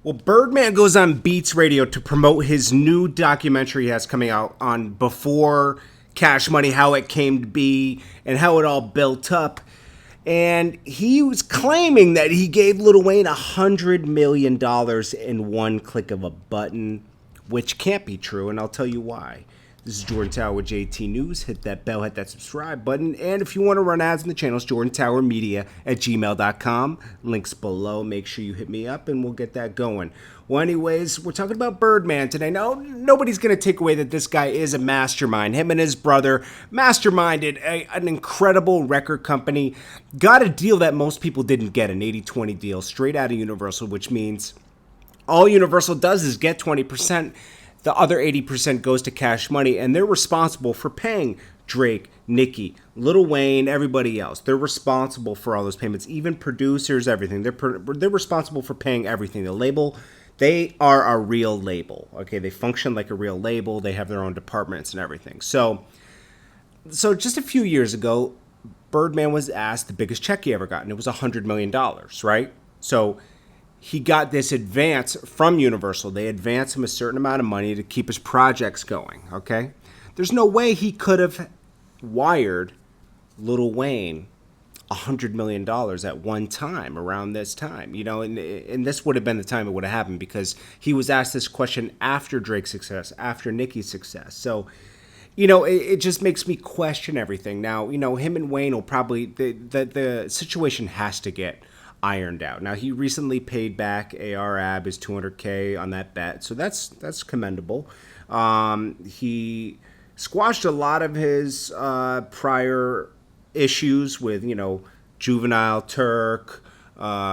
Well, Birdman goes on Beats Radio to promote his new documentary he has coming out on before Cash Money, how it came to be and how it all built up. And he was claiming that he gave Lil Wayne $100 million in one click of a button, which can't be true, and I'll tell you why. This is Jordan Tower with JT News. Hit that bell, hit that subscribe button. And if you want to run ads in the channel, it's jordantowermedia@gmail.com. Links below. Make sure you hit me up and we'll get that going. Well, anyways, we're talking about Birdman today. Now, nobody's going to take away that this guy is a mastermind. Him and his brother masterminded an incredible record company. Got a deal that most people didn't get, an 80-20 deal straight out of Universal, which means all Universal does is get 20%. The other 80% goes to Cash Money, and they're responsible for paying Drake, Nicki, Lil Wayne, everybody else. They're responsible for all those payments, even producers, everything. They're responsible for paying everything. The label, they are a real label. Okay, they function like a real label. They have their own departments and everything. So just a few years ago, Birdman was asked the biggest check he ever got, and it was $100 million, right? So he got this advance from Universal. They advanced him a certain amount of money to keep his projects going, okay? There's no way he could have wired Lil Wayne $100 million at one time around this time, you know, and this would have been the time it would have happened because he was asked this question after Drake's success, after Nicki's success. So, you know, it just makes me question everything. Now, you know, him and Wayne will probably, the situation has to get ironed out. Now, he recently paid back AR-AB his $200K on that bet, so that's commendable. He squashed a lot of his prior issues with, you know, Juvenile, Turk.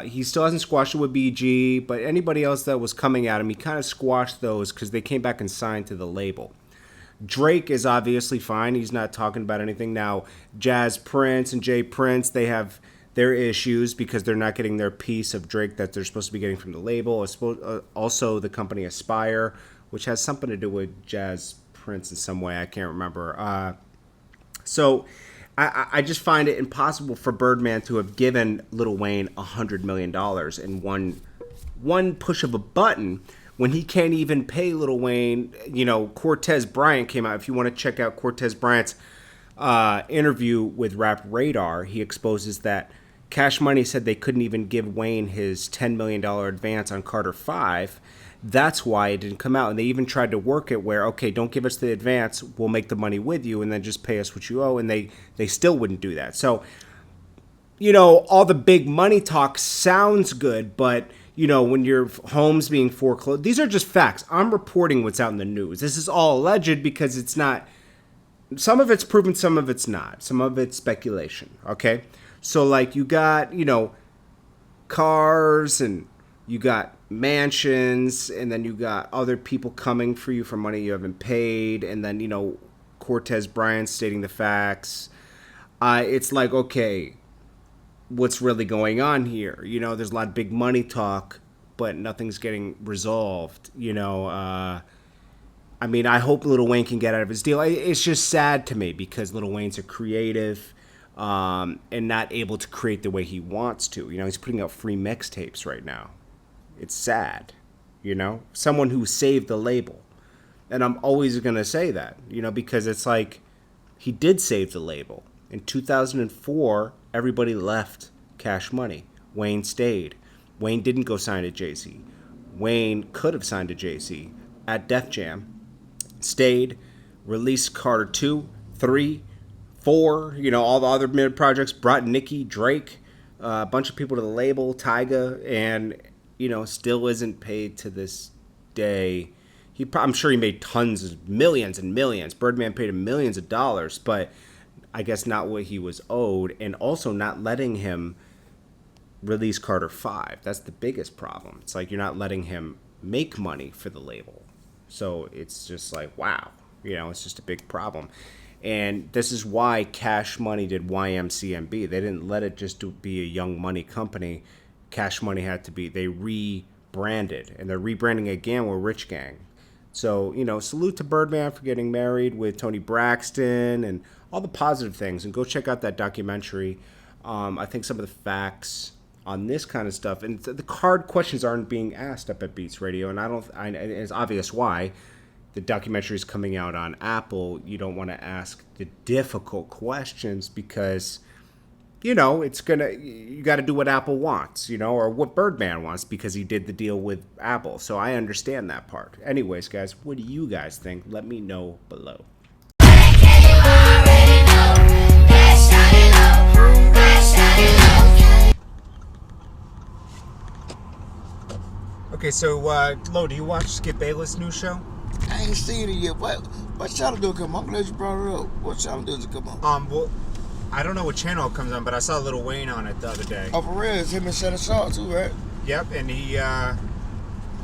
He still hasn't squashed it with BG, but anybody else that was coming at him, he kind of squashed those because they came back and signed to the label. Drake is obviously fine. He's not talking about anything. Now, Jazz Prince and Jay Prince, they have their issues because they're not getting their piece of Drake that they're supposed to be getting from the label. Also, the company Aspire, which has something to do with Jazz Prince in some way. I can't remember. So I just find it impossible for Birdman to have given Lil Wayne $100 million in one push of a button when he can't even pay Lil Wayne. You know, Cortez Bryant came out. If you want to check out Cortez Bryant's interview with Rap Radar, he exposes that Cash Money said they couldn't even give Wayne his $10 million advance on Carter 5. That's why it didn't come out. And they even tried to work it where, okay, don't give us the advance, we'll make the money with you, and then just pay us what you owe. And they still wouldn't do that. So, you know, all the big money talk sounds good, but, you know, when your home's being foreclosed, these are just facts. I'm reporting what's out in the news. This is all alleged because it's not, some of it's proven, some of it's not. Some of it's speculation, okay? So, like, you got, you know, cars and you got mansions, and then you got other people coming for you for money you haven't paid, and then, you know, Cortez Bryant stating the facts. It's like, okay, what's really going on here? You know, there's a lot of big money talk, but nothing's getting resolved, you know. I mean, I hope Lil Wayne can get out of his deal. It's just sad to me because Lil Wayne's a creative and not able to create the way he wants to. You know, he's putting out free mixtapes right now. It's sad, you know, someone who saved the label. And I'm always going to say that, you know, because it's like he did save the label. In 2004, everybody left Cash Money. Wayne stayed. Wayne didn't go sign to Jay-Z. Wayne could have signed to Jay-Z at Def Jam. Stayed, released Carter 2, 3, 4, you know, all the other mid projects, brought Nicki, Drake, a bunch of people to the label, Tyga, and, you know, still isn't paid to this day. I'm sure he made tons of millions and millions. Birdman paid him millions of dollars, but I guess not what he was owed, and also not letting him release Carter 5. That's the biggest problem. It's like you're not letting him make money for the label. So it's just like, wow, you know, it's just a big problem. And this is why Cash Money did YMCMB. They didn't let it just be a Young Money company. Cash Money had to be, they rebranded, and they're rebranding again with Rich Gang. So, you know, salute to Birdman for getting married with Tony Braxton and all the positive things. And go check out that documentary. I think some of the facts on this kind of stuff. And the hard questions aren't being asked up at Beats Radio, and it's obvious why. The documentary is coming out on Apple. You don't want to ask the difficult questions because, you know, you got to do what Apple wants, you know, or what Birdman wants because he did the deal with Apple. So I understand that part. Anyways, guys, what do you guys think? Let me know below. Okay, so, Lo, do you watch Skip Bayless' new show? I ain't seen it yet. What channel do it come on? I'm glad you brought it up. What channel does it come on? Well, I don't know what channel it comes on, but I saw Lil Wayne on it the other day. Oh, for real? It's him and Shannon Sharp too, right? Yep, and he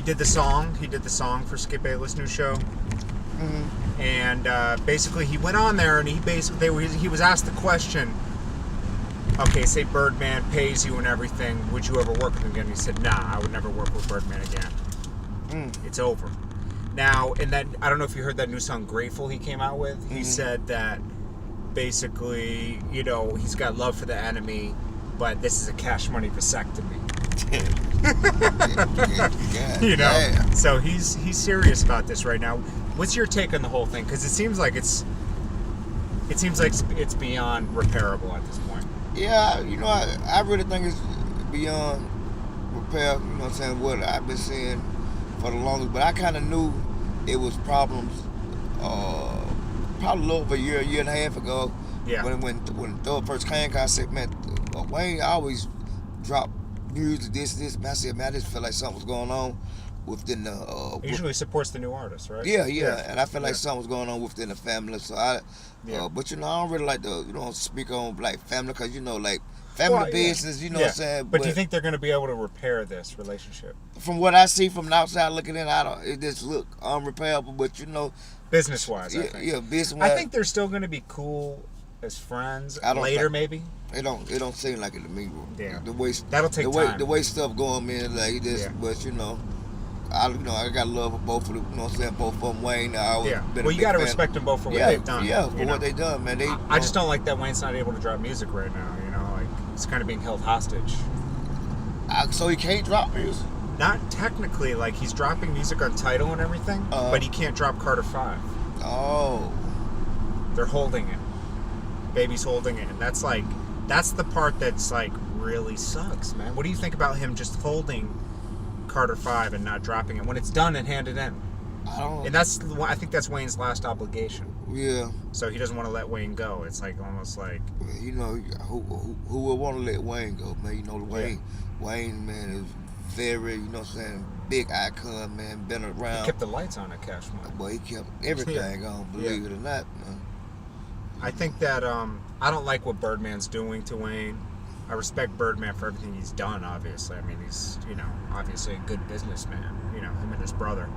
did the song. He did the song for Skip Bayless' new show. Mm-hmm. And basically, he went on there, and he was asked the question. Okay, say Birdman pays you and everything. Would you ever work with him again? He said, nah, I would never work with Birdman again. It's over. Now, and then, I don't know if you heard that new song, Grateful, he came out with. He said that basically, you know, he's got love for the enemy, but this is a cash money vasectomy. You know, so he's serious about this right now. What's your take on the whole thing? Because it seems like it's beyond repairable at this point. Yeah, you know, I really think it's beyond repair. You know what I'm saying? What I've been seeing for the longest, but I kind of knew it was problems. Probably a little over a year and a half ago. Yeah. When Thug first came, I said, man, Wayne always dropped music, this. I said, man, I just felt like something was going on within the. He usually supports the new artist, right? Yeah. And I feel like something was going on within the family. So but you know, I don't really like to speak on like family because you know like family business. You know what I'm saying? But do you think they're going to be able to repair this relationship? From what I see from the outside looking in, it just look unrepairable. But you know, business-wise, I think. Yeah, business-wise. I think they're still going to be cool as friends later, maybe. It don't seem like it to me. Yeah. That'll take time. The way stuff going, man, like this. Yeah. But you know, I got love for both of them. You know what I'm saying? Both of them, Wayne. Well, you got to respect them both for what they've done. Yeah, for what they've done, man. I just don't like that Wayne's not able to drop music right now. You know, like he's kind of being held hostage. So he can't drop music. Not technically, like he's dropping music on Tidal and everything, but he can't drop Carter 5. Oh. They're holding it. Baby's holding it, and that's the part that's like really sucks, man. What do you think about him just holding Carter 5 and not dropping it when it's done and handed in? And I think that's Wayne's last obligation. Yeah. So he doesn't want to let Wayne go. It's like almost like, you know, who would want to let Wayne go, man? You know, Wayne, man, is very, you know what I'm saying, big icon, man, been around. He kept the lights on at Cash Money. Boy, he kept everything on, believe it or not, man. I think that I don't like what Birdman's doing to Wayne. I respect Birdman for everything he's done, obviously. I mean, he's, you know, obviously a good businessman, you know, him and his brother.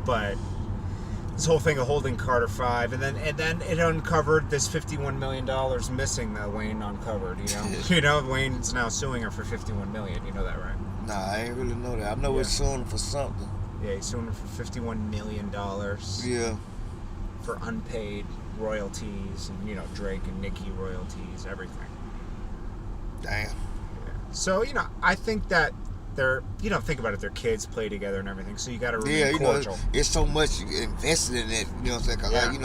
But this whole thing of holding Carter 5, and then it uncovered this $51 million missing that Wayne uncovered, you know? You know, Wayne's now suing her for $51 million. You know that, right? Nah, I ain't really know that. I know it's suing for something. Yeah, he's suing her for $51 million. Yeah. For unpaid royalties and, you know, Drake and Nicki royalties, everything. Damn. Yeah. So, you know, I think that they're, you know, think about it, their kids play together and everything, so you got to remain cordial. Know, it's so much invested in it, you know what I'm saying? Because, I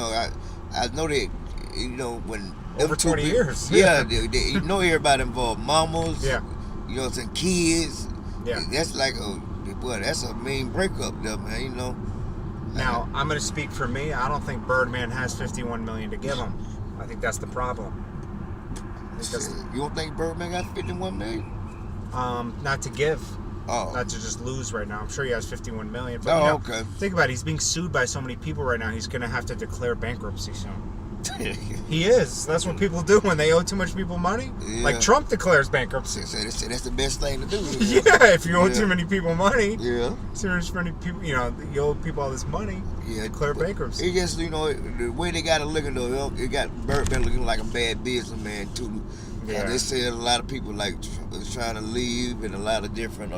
know that, you know, when... Over 20 years. Yeah, you know everybody involved. Mamas, yeah. You know what I'm saying, kids. Yeah. That's like that's a mean breakup there, man, you know? Now, I'm going to speak for me. I don't think Birdman has $51 million to give him. I think that's the problem. You don't think Birdman got $51 million? Not to give. Oh. Not to just lose right now. I'm sure he has $51 million. But, okay. Think about it. He's being sued by so many people right now. He's going to have to declare bankruptcy soon. He is. That's what people do when they owe too much people money. Yeah. Like Trump declares bankruptcy. That's the best thing to do. Yeah, if you owe too many people money. Yeah. Too many people, you know, you owe people all this money. Yeah. Declare bankruptcy. It just, you know, the way they got it looking though, it got Birdman looking like a bad businessman too. Yeah. They said a lot of people like trying to leave, and a lot of different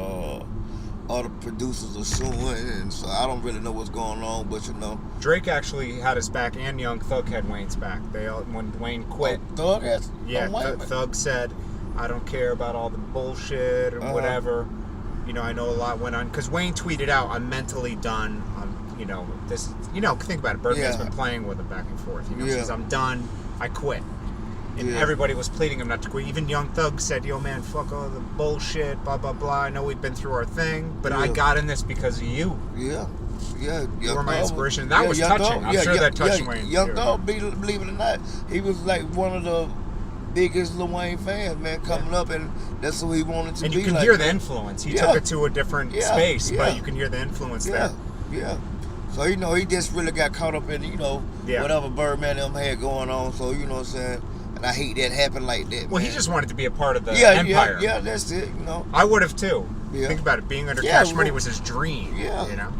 other producers are suing, and so I don't really know what's going on, but you know. Drake actually had his back, and Young Thug had Wayne's back. When Wayne quit. Thug has? Yeah, Thug said I don't care about all the bullshit or whatever. You know, I know a lot went on because Wayne tweeted out, "I'm mentally done. You know, this. You know, think about it. Birdman's been playing with him back and forth. You know, says I'm done. I quit." And everybody was pleading him not to quit. Even Young Thug said, "Yo, man, fuck all the bullshit. Blah blah blah. I know we've been through our thing, but I got in this because of you." Yeah. You were my inspiration. That was touching. I'm sure that touched Wayne. Young Thug, believe it or not, he was like one of the biggest Lil Wayne fans, man, coming up, and that's who he wanted to be. And you can hear the influence. He took it to a different space, but you can hear the influence there. Yeah. So, you know, he just really got caught up in, you know, whatever Birdman and them had going on. So, you know what I'm saying? And I hate that happened like that, Well, man. he just wanted to be a part of the empire. Yeah, that's it, you know. I would have, too. Think about it. Being under Cash Money was his dream, you know?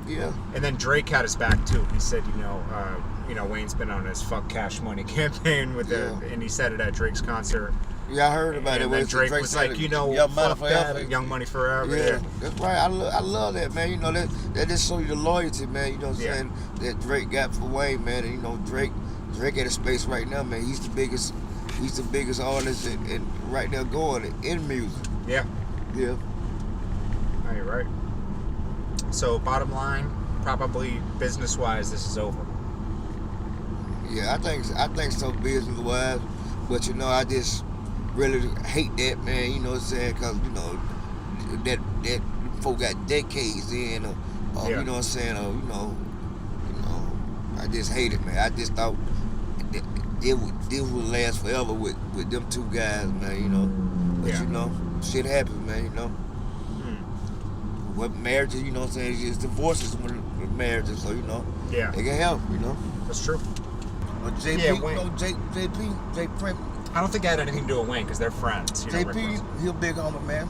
Yeah. And then Drake had his back, too. He said, you know, Wayne's been on his Fuck Cash Money campaign with and he said it at Drake's concert. Yeah, I heard about it. And then Drake was like, you know, fuck that, Young Money Forever. Yeah, that's right. I love that, man. You know, that just shows you the loyalty, man. You know what I'm saying? That Drake got for Wayne, man. And, you know, Drake at a space right now, man. He's the biggest artist and right now going in music. Yeah. No, you're right. So, bottom line, probably business-wise, this is over. Yeah, I think so, business-wise. But, you know, I just really hate that, man. You know what I'm saying? Because, you know, that folk got decades in, you know what I'm saying? You know, I just hate it, man. I just thought it would last forever with them two guys, man. You know, but you know, shit happens, man. You know. What marriages, you know what I'm saying, is divorces with marriages, so, you know, it can help, you know. That's true. But JP, you know, JP, I don't think I had anything to do with Wayne because they're friends. You know, JP, he a big homie, man.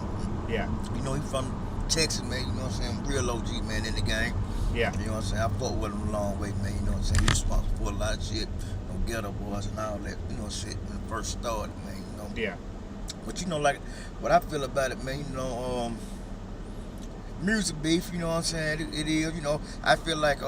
Yeah. You know, he from Texas, man, you know what I'm saying, real OG, man, in the game. Yeah. You know what I'm saying, I fought with him a long way, man, you know what I'm saying, he's responsible for a lot of shit, you know, ghetto boys and all that, you know, shit, when it first started, man, you know. Yeah. But, you know, like, what I feel about it, man, you know, music beef, you know what I'm saying? It is, you know. I feel like